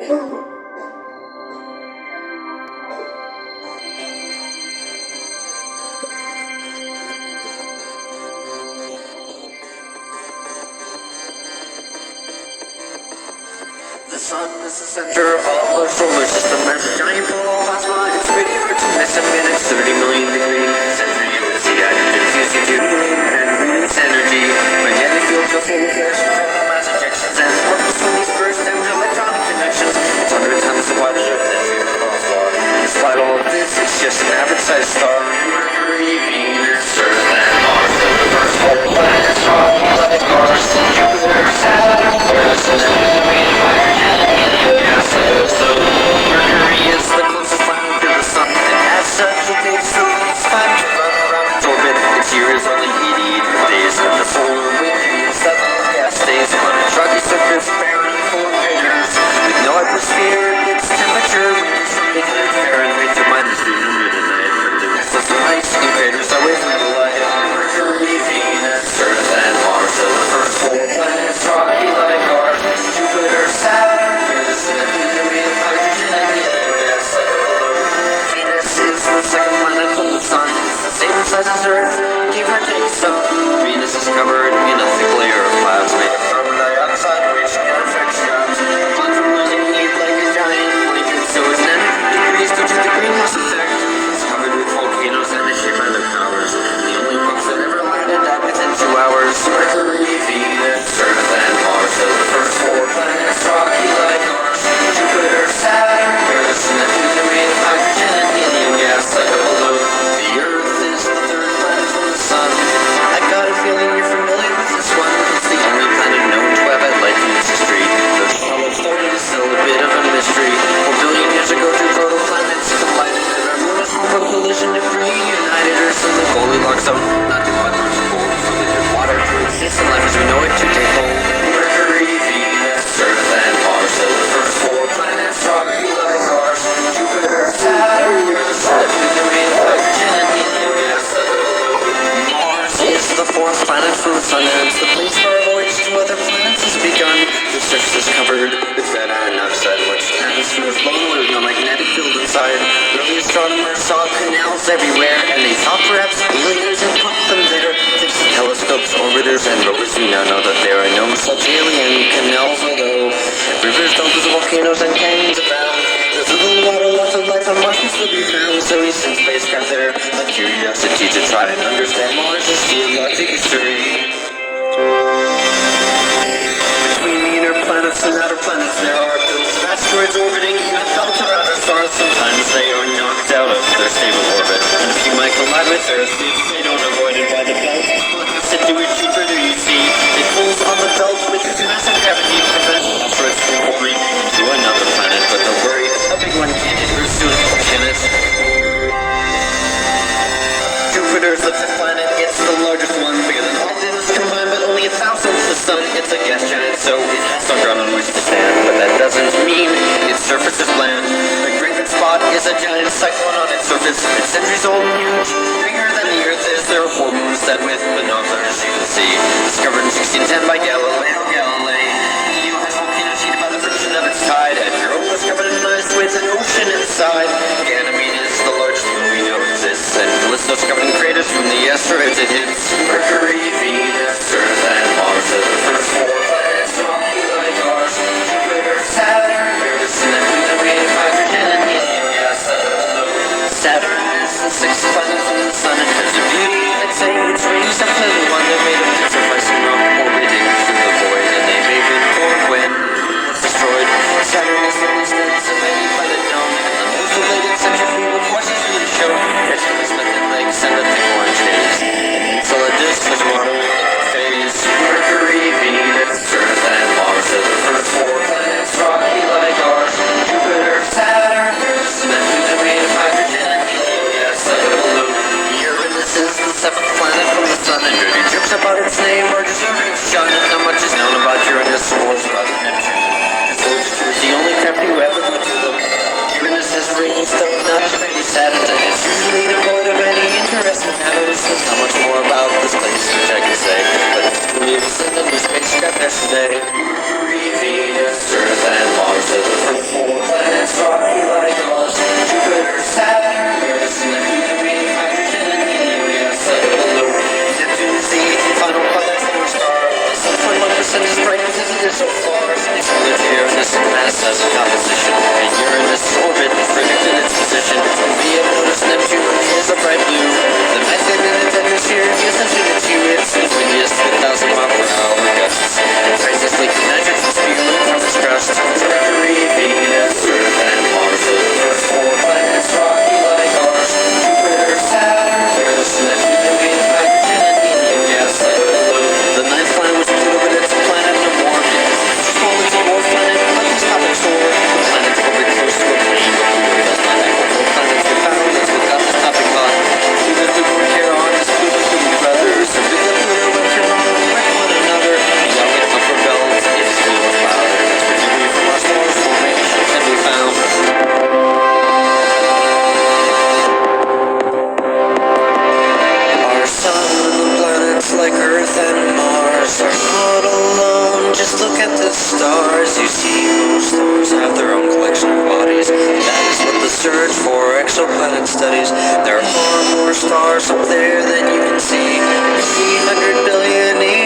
The sun is the center of our solar system. As a giant ball of plasma, it's ready for 2 minutes, 30 million degrees. Century USC hydrogen fused into helium and release energy. Magnetic fields of full flares, mass ejections, and particles from these bursts and electronic connections. It's 100 times the wide Earth than we ever crossed. Despite all of this, it's just an average-sized star. Mercury, Venus, Earth, and Mars. The first 4 planets, rocky like Mars, Jupiter, Saturn, Uranus, and Neptune. So Mercury is the closest planet to the sun, and as such it takes the least time to run around its orbit. Its year is only 88 days, and the solar wind means that the gas stays on its rocky surface, barren and full of craters. With no atmosphere, its temperature ranges from 800 Fahrenheit to -300 at night, but the rest of the ice in craters away from the light. Mercury, Venus, Earth, and Mars are the first 4 planets, rocky like ours. Jupiter, Saturn, Uranus, and Neptune. The second planet from the sun is the same size as Earth, give or take some. Venus is covered in a thick layer of clouds made of carbon dioxide, which can affect straps. Fun from losing heat like a giant blanket, so as 90 degrees due to the greenhouse effect. It's covered with volcanoes and is shaped by their powers. The only rocks that ever landed died within 2 hours. Mercury, Venus, Earth, and Mars are the first 4 planets, rocky like ours. Jupiter, Saturn, Uranus, and Neptune are made of hydrogen and helium gas like a balloon. The Earth is the 3rd planet from the sun. I got a feeling you're familiar with this one. It's the only planet known to have had life in its history. The solid started is still a bit of a mystery. 4 billion years ago, 2 protoplanets collided, and our moon is home from collision debris, united Earth in the Goldilocks zone. Not too much cold for liquid water to exist in life as we know it to take hold. Mercury, Venus, Earth, and Mars are the first 4 planets, rocky like ours. Jupiter, Saturn, Uranus, and Neptune are made of hydrogen and helium gas like a balloon. Mars is the 4th planet from the sun, and it's the place where our voyage to other planets has begun. The surface is covered with red iron oxide, which the atmosphere is blown away with no magnetic field inside. Early astronomers saw canals everywhere, and they thought perhaps aliens had put them there. Thanks to telescopes, orbiters, and rovers, we now know that there are no such alien canals, although rivers, deltas, volcanoes, and canyons abound. There's a little water left of life on Mars can still be found, so we sent spacecraft there. A curiosity to try and understand Mars' geologic history. Between the inner planets and outer planets, there are billions of asteroids orbiting in a belt around our stars. Sometimes they are knocked out of their stable orbit, and a few might collide with Earth if they don't avoid it by the belt. Sit to it Jupiter, you see, it pulls on the belt with its massive gravity to prevent asteroids from falling to another planet. But don't worry, a big one can't hit Earth soon, can it? Jupiter's the 5th planet, it's the largest one, bigger than all planets combined, but only 1,000th the sun. It's a gas giant, so it has no ground on which to stand, but that doesn't mean its surface is bland. The Great Red Spot is a giant cyclone on its surface. It's centuries old and huge, bigger than the Earth is. There are 4 moons that with binoculars you can see. Discovered in 1610 by Galileo Galilei. Io has volcanoes heated by the friction of its tide, and Europa is covered in ice with an ocean inside. Ganymede is the largest moon we know exists, and Callisto's covered in craters from the asteroids it hits. Mercury, Venus, Earth, and Mars are the first 4 planets, rocky like ours. Jupiter, Saturn, Uranus, and Neptune are made of hydrogen and helium gas like a balloon. Saturn is the 6th planet from the sun, and has a beauty. I'd say it's really something the one that made a sacrificing rock orbiting through the void, and they made it cold when it was destroyed. Saturn is the least dense of any planet known, and the most related centrifugal forces really show. Catching this method legs and the thick orange haze. exoplanet studies. There are far more stars up there than you can see. 300 billion